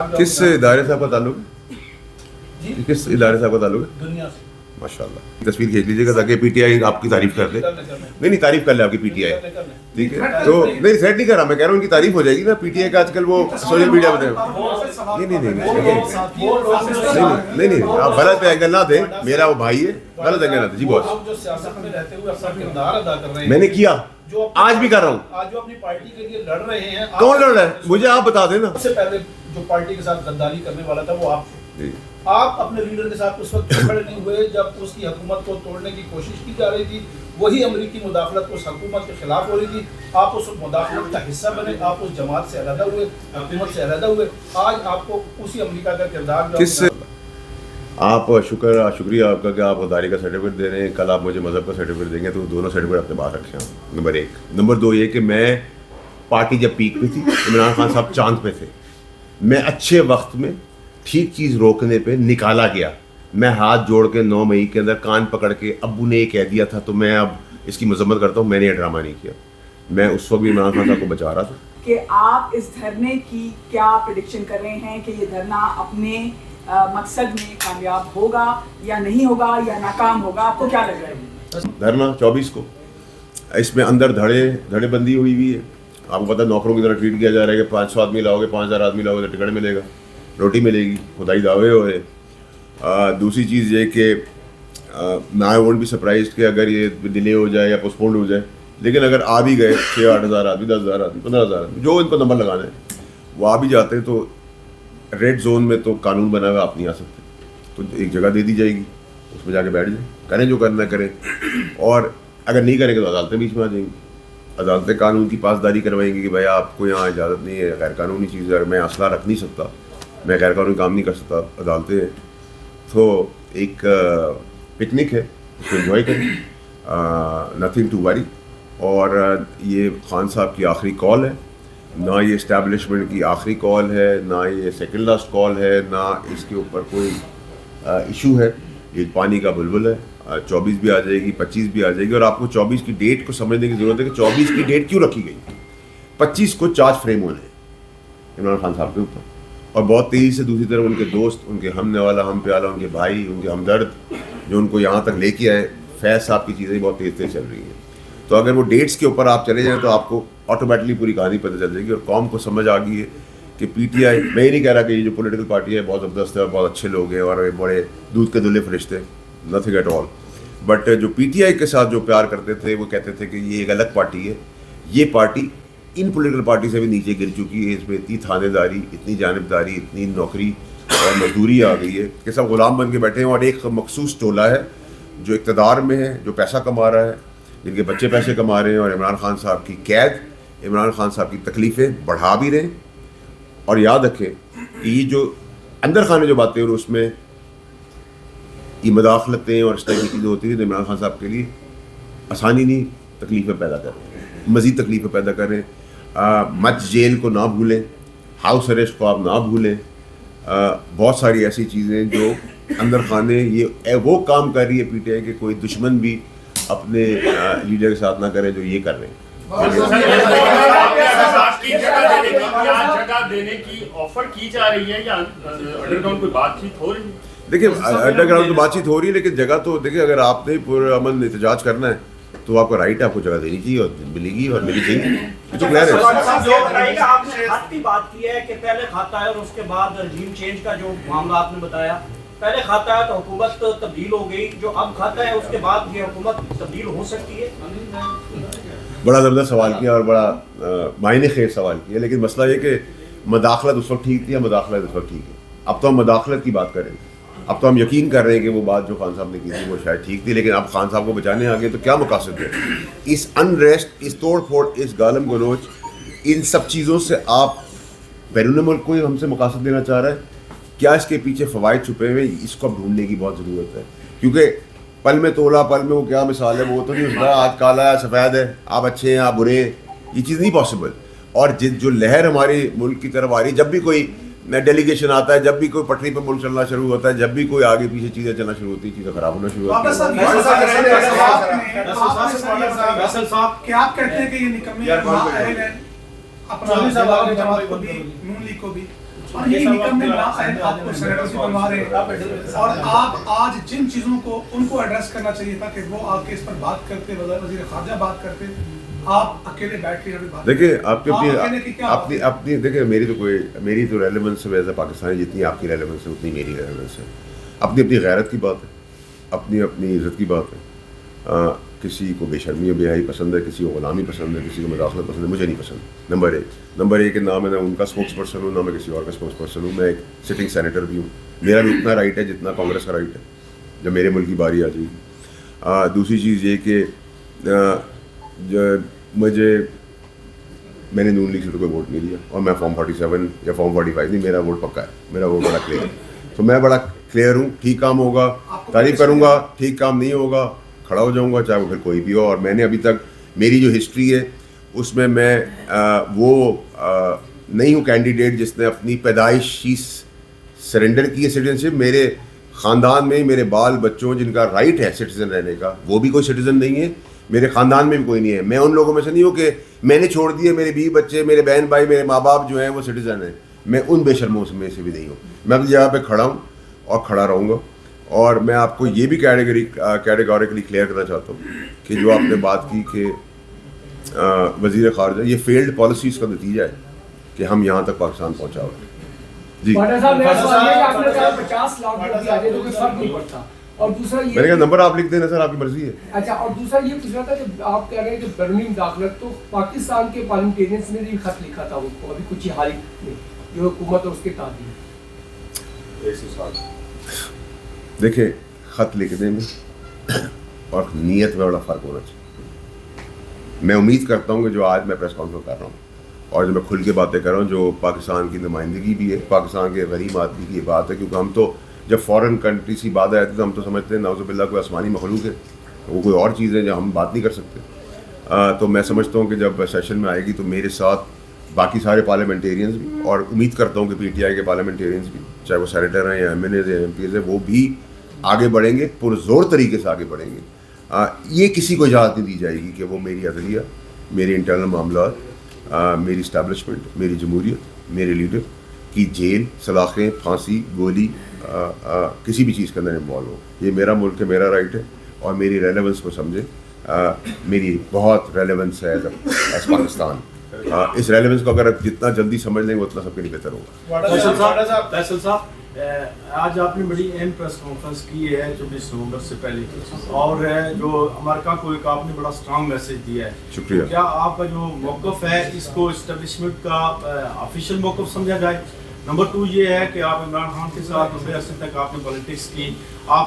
किस इदारे से आपका ताल्लुक है? किस इदारे से आपका ताल्लुक है? दुनिया से माशाल्लाह। तस्वीर खींच लीजिएगा ताकि पीटीआई आपकी तारीफ कर दे। नहीं तारीफ कर ले आपकी पीटीआई, ठीक है? तो नहीं थ्रेट नहीं कर रहा, मैं कह रहा हूँ उनकी तारीफ हो जाएगी ना। पीटीआई का आजकल वो सोशल मीडिया पे नहीं आप गलत एंगल ना दें, मेरा वो भाई है, गलत एंगल ना दें। जी बॉस, जो सियासत में रहते हुए अपना किरदार अदा कर रहे हैं, मैंने किया, आज भी कर रहा हूँ। आज जो अपनी पार्टी के लिए लड़ रहे हैं, कौन लड़ रहा है मुझे आप बता देना। सबसे पहले जो पार्टी के साथ गद्दारी करने वाला था वो आप थे। आप अपने लीडर के साथ उस वक्त खड़े नहीं हुए जब उसकी हुकूमत को तोड़ने की कोशिश की जा रही थी। वही अमरीकी मुदाखलत उस हुकूमत के खिलाफ हो रही थी। आप उस मुदाखलत का हिस्सा बने, आप उस जमात से अलहदा हुए, हुकूमत से अलहदा हुए। आज आपको उसी अमरीका का किरदार किस आप शुक्रिया आपका कि आप गद्दारी का सर्टिफिकेट दे रहे हैं। कल आप मुझे मज़हब का सर्टिफिकेट देंगे तो दोनों सर्टिफिकेट अपने पास रखे हैं। नंबर एक। नंबर दो ये कि मैं पार्टी जब पीक पे थी, इमरान खान साहब चांद पे थे, मैं अच्छे वक्त में ठीक चीज़ रोकने पे निकाला गया। मैं हाथ जोड़ के 9 मई के अंदर कान पकड़ के अब्बू ने ये कह दिया था तो मैं अब इसकी मजम्मत करता हूँ, मैंने ये ड्रामा नहीं किया। मैं उस वक्त भी इमरान खान साहब को बचा रहा था। कि आप इस धरने की क्या प्रेडिक्शन कर रहे हैं कि ये धरना अपने मकसद में कामयाब होगा या नहीं होगा या नाकाम होगा? आपको क्या लग रहा है? धरना 24 को, इसमें अंदर धड़े बंदी हुई है। आपको पता है नौकरों की तरह ट्रीट किया जा रहा है कि 500 आदमी लाओगे, 5000 आदमी लाओगे तो टिकट मिलेगा, रोटी मिलेगी, खुदाई दावे हो रहे। दूसरी चीज़ ये कि आई वोंट बी सरप्राइज कि अगर ये डिले हो जाए या पोस्टपोन्ड हो जाए, लेकिन अगर आ भी गए 6-8 हज़ार आदमी, 10 हज़ार आदमी, 15 हज़ार आदमी, जो इनको नंबर लगाना है वो आ भी जाते हैं, तो रेड जोन में तो कानून बना हुआ, आप नहीं आ सकते, तो एक जगह दे दी जाएगी, उसमें जाके बैठ जाए, करें जो करना करें। और अगर नहीं करेंगे तो अदालतें बीच में आ जाएंगी, अदालतें कानून की पासदारी करवाएंगी कि भाई आपको यहाँ इजाज़त नहीं है, गैर कानूनी चीज़ है, मैं असला रख नहीं सकता, मैं गैर कानूनी काम नहीं कर सकता, अदालतें हैं। तो एक पिकनिक है, उसको एंजॉय करें, नथिंग टू वरी। और ये खान साहब की आखिरी कॉल है, ना ये इस्टेब्लिशमेंट की आखिरी कॉल है, ना ये सेकंड लास्ट कॉल है, ना इसके ऊपर कोई इशू है। ये पानी का बुलबुल है, 24 भी आ जाएगी, 25 भी आ जाएगी। और आपको 24 की डेट को समझने की ज़रूरत है कि 24 की डेट क्यों रखी गई। 25 को चार्ज फ्रेम होने हैं इमरान खान साहब के ऊपर, और बहुत तेज़ी से दूसरी तरफ उनके दोस्त, उनके हमने वाला, हम पे वाला, उनके भाई, उनके हमदर्द जो उनको यहाँ तक लेके आए, फैज़ साहब की चीज़ें बहुत तेज़ चल रही हैं। तो अगर वो डेट्स के ऊपर आप चले जाएँ तो आपको ऑटोमेटिकली पूरी कहानी पता चल जाएगी। और कौम को समझ आ गई है कि पीटीआई, मैं ये नहीं कह रहा कि ये जो पॉलिटिकल पार्टी है बहुत ज़बरदस्त है और बहुत अच्छे लोग हैं और बड़े दूध के धुले फरिश्ते, नथिंग एट ऑल। बट जो पीटीआई के साथ जो प्यार करते थे वो कहते थे कि ये एक अलग पार्टी है, ये पार्टी इन पॉलिटिकल पार्टी से भी नीचे गिर चुकी है, इसमें इतनी थानेदारी, इतनी जानिबदारी, इतनी नौकरी और मजदूरी आ गई है कि सब गुलाम बन के बैठे हैं। और एक मखसूस टोला है जो इक़्तिदार में है, जो पैसा कमा रहा है, जिनके बच्चे पैसे कमा रहे हैं, और इमरान खान साहब की कैद, इमरान खान साहब की तकलीफ़ें बढ़ा भी रहे हैं। और याद रखें कि ये जो अंदर खाने जो बातें और उसमें ये मदाखलतें और इस तरह की चीज़ें होती थी तो इमरान खान साहब के लिए आसानी नहीं, तकलीफ़ें पैदा कर रहे हैं, मज़ीद तकलीफ़ें पैदा कर रहे हैं। मत जेल को ना भूलें, हाउस अरेस्ट को आप ना भूलें, बहुत सारी ऐसी चीज़ें जो अंदर खाने ये वो काम कर रही है पीटीआई के कोई दुश्मन भी अपने लीडर के साथ ना करे जो ये कर रहे हैं। जगह देने की ऑफर की जा रही है या अंडरग्राउंड कोई बातचीत हो रही है? देखिए अंडरग्राउंड तो बातचीत हो रही है, लेकिन जगह तो देखिए अगर आपने पूरा अमन एहतजाज करना है तो आपका राइट है, आपको जगह देनी चाहिए और मिलेगी और मिली चाहिए। तो क्लियर है। आपने खत की बात की है कि पहले खाता है और उसके बाद रजीम चेंज का जो मामला आपने बताया, पहले खाता है तो हुकूमत तब्दील हो गई, जो अब खाता है उसके बाद ये हुकूमत तब्दील हो सकती है? बड़ा ज़बरदस्त सवाल किया और बड़ा मायने खेज सवाल किया, लेकिन मसला ये कि मदाखलत उस वक्त ठीक थी या मदाखलत इस वक्त ठीक है। अब तो हम मदाखलत की बात करें, अब तो हम यकीन कर रहे हैं कि वो बात जो खान साहब ने की थी वो शायद ठीक थी, लेकिन अब खान साहब को बचाने आ गए तो क्या मकासद है? इस अनरेस्ट, इस तोड़ फोड़, इस गालम गलोच, इन सब चीज़ों से आप बैरून मुल्क को हमसे मकासद देना चाह रहा है? क्या इसके पीछे फ़वाइद छुपे हुए, इसको अब ढूंढने की बहुत ज़रूरत है। क्योंकि पल में तोला, पल में वो क्या मिसाल है, वो तो नहीं उसका आज काला है सफ़ेद है, आप अच्छे हैं आप बुरे हैं, ये चीज़ नहीं पॉसिबल। और जो लहर हमारे मुल्क की तरफ आ रही, जब भी कोई डेलीगेशन आता है, जब भी कोई पटरी पर मुल्क चलना शुरू होता है, जब भी कोई आगे पीछे चीज़ें चलना शुरू होती है, चीज़ें ख़राब होना शुरू होती है। क्या आप कहते हैं कि ये निकम्मे अपना नून लीग को भी اور یہ نکمے نااہل آپ کو سینیٹر سے بنوا رہے ہیں اور آپ آج جن چیزوں کو ان کو ایڈریس کرنا چاہیے تھا کہ وہ آپ کے اس پر بات کرتے، وزیر خارجہ بات کرتے، آپ اکیلے بیٹھ کے بات دیکھیں آپ کی اپنی دیکھیں میری تو ریلیونس ہے ایز اے پاکستانی، جتنی آپ کی ریلیونس ہے اتنی میری ریلیونس ہے. اپنی غیرت کی بات ہے، اپنی عزت کی بات ہے. کسی کو بے شرمی و بے حیائی پسند ہے، کسی کو غلامی پسند ہے، کسی کو مداخلت پسند ہے، مجھے نہیں پسند. نمبر ایک کہ نہ میں ان کا اسپوکس پرسن ہوں، نہ میں کسی اور کا اسپوکس پرسن ہوں. میں ایک سٹنگ سینیٹر بھی ہوں. میرا بھی اتنا رائٹ ہے جتنا کانگریس کا رائٹ ہے جب میرے ملک کی باری آ جائے گی. دوسری چیز یہ کہ میں نے نون لیگ سے تو کوئی ووٹ نہیں دیا، اور میں فارم 47 یا فارم 45 نہیں، میرا ووٹ پکا ہے، میرا ووٹ بڑا کلیئر ہے. تو میں بڑا کلیئر ہوں. ٹھیک کام ہوگا تعریف کروں گا، ٹھیک کام نہیں ہوگا کھڑا ہو جاؤں گا، چاہے وہ پھر کوئی بھی ہو. اور میں نے ابھی تک میری جو ہسٹری ہے اس میں وہ نہیں ہوں کینڈیڈیٹ جس نے اپنی پیدائشی سرنڈر کی ہے سٹیزن شپ. میرے خاندان میں میرے بال بچوں جن کا رائٹ ہے سٹیزن رہنے کا، وہ بھی کوئی سٹیزن نہیں ہے. میرے خاندان میں بھی کوئی نہیں ہے. میں ان لوگوں میں سے نہیں ہوں کہ میں نے چھوڑ دیے، میرے بیوی بچے، میرے بہن بھائی، میرے ماں باپ جو ہیں وہ سٹیزن ہیں. میں ان بے شرموں میں سے بھی نہیں ہوں. میں اپنی جگہ پہ کھڑا ہوں اور کھڑا رہوں گا. اور میں آپ کو یہ بھی کیٹیگوریکلی کلیئر کرنا چاہتا ہوں کہ جو آپ نے بات کی کہ وزیر خارجہ، یہ فیلڈ پالیسیز کا نتیجہ ہے کہ ہم یہاں تک پاکستان پہنچا ہوا. جی اور دوسرا میں نے کہا نمبر آپ لکھ دینا سر، آپ کی مرضی ہے. اچھا، اور دوسرا یہ پوچھ رہا تھا کہ آپ کہہ رہے ہیں کہ بیرونی مداخلت، تو پاکستان کے پارلیمنٹیرینس نے بھی خط لکھا تھا ان کو ابھی کچھ ہی حال میں، جو حکومت اور اس کے تعدیل. دیکھیں خط لکھنے میں اور نیت میں بڑا فرق ہونا چاہیے. میں امید کرتا ہوں کہ جو آج میں پریس کانفرنس کر رہا ہوں اور جو میں کھل کے باتیں کر رہا ہوں، جو پاکستان کی نمائندگی بھی ہے، پاکستان کے غریب آدمی کی یہ بات ہے. کیونکہ ہم تو جب فورن کنٹریز کی بات آتی ہے تو ہم تو سمجھتے ہیں نعوذ باللہ کوئی آسمانی مخلوق ہے، وہ کوئی اور چیز ہے جو ہم بات نہیں کر سکتے. تو میں سمجھتا ہوں کہ جب سیشن میں آئے گی تو میرے ساتھ باقی سارے پارلیمنٹیرینز بھی، اور امید کرتا ہوں کہ پی ٹی آئی کے پارلیمنٹیرینز بھی، چاہے وہ سینیٹر ہیں یا ایم این ایز یا ایم پیز ہیں، وہ بھی آگے بڑھیں گے، پرزور طریقے سے آگے بڑھیں گے. یہ کسی کو اجازت نہیں دی جائے گی کہ وہ میری عدلیہ، میرے انٹرنل معاملات، میری اسٹیبلشمنٹ، میری جمہوریت، میرے لیڈر کی جیل، سلاخیں، پھانسی، گولی، کسی بھی چیز کے اندر انوالو ہو. یہ میرا ملک ہے، میرا رائٹ ہے، اور میری ریلیونس کو سمجھے. میری بہت ریلیونس ہے ایز پاکستان. اس ریلیونس کو اگر جتنا جلدی سمجھ لیں گے اتنا سب کے لیے بہتر ہوگا. فیصل صاحب، آج آپ نے بڑی اہم پریس کانفرنس کی ہے 24 نومبر سے پہلے، اور جو امریکہ کو ایک آپ نے بڑا اسٹرانگ میسج دیا ہے. شکریہ. کیا آپ کا جو موقف ہے اس کو اسٹیبلشمنٹ کا آفیشیل موقف سمجھا جائے؟ نمبر 2 یہ ہے کہ آپ عمران خان کے ساتھ لمبے عرصے تک آپ نے پالیٹکس کی، آپ